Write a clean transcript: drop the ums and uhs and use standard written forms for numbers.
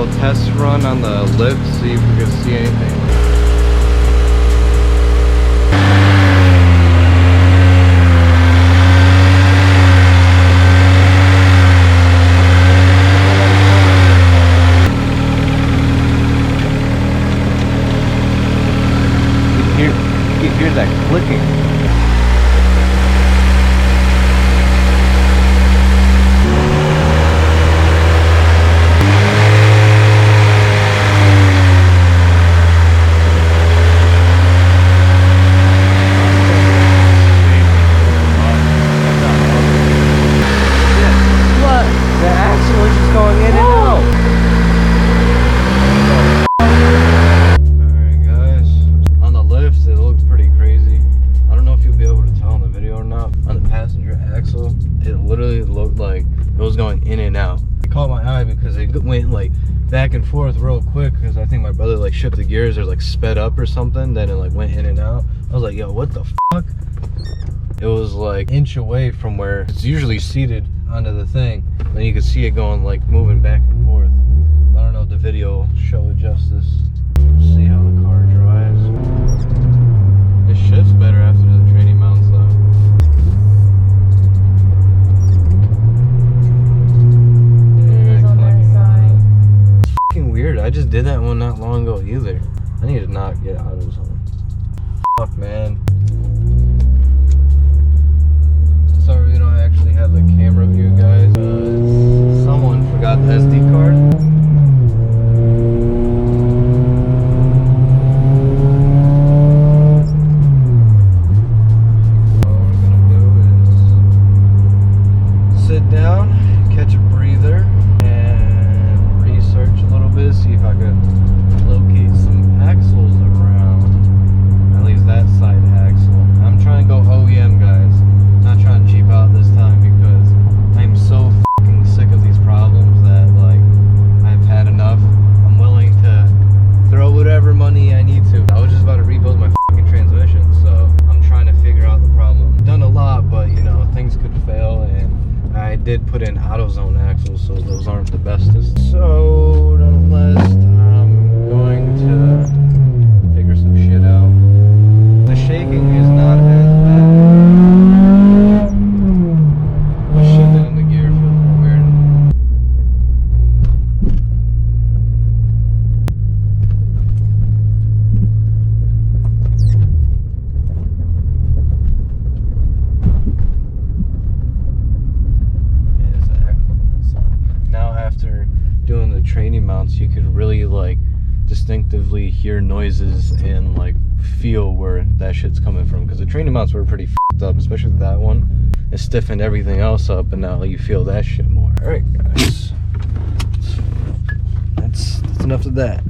little test run on the lift, see if we can see anything. You hear that clicking. Went like back and forth real quick because I think my brother like shifted the gears or like sped up or something, then it like went in and out. I was like, yo, what the fuck? It was like an inch away from where it's usually seated onto the thing, then you could see it going like moving back and forth. I don't know if the video will show it justice. Let's see how the car drives. It shifts better after the training mounts though. Weird. I just did that one not long ago either. I need to not get AutoZone. Fuck, man. Sorry we don't actually have the camera view, guys. Someone forgot the SD card. All we're gonna do is sit down, catch a breather, search a little bit, see if I could locate some axles around. At least that side axle. I'm trying to go OEM, guys. I'm not trying to cheap out this time because I'm so fucking sick of these problems that like I've had enough. I'm willing to throw whatever money I need to. I was just about to rebuild my fucking transmission, so I'm trying to figure out the problem. I've done a lot, but you know, things could fail, and I did put in AutoZone axles, so those aren't the bestest. So nonetheless, I'm going to figure some shit out. The shaking is not as bad. But shifting in the gear feels weird. After doing the training mounts, you could really like distinctively hear noises and like feel where that shit's coming from, because the training mounts were pretty fucked up, especially with that one. It stiffened everything else up, and now you feel that shit more. All right, guys, that's enough of that.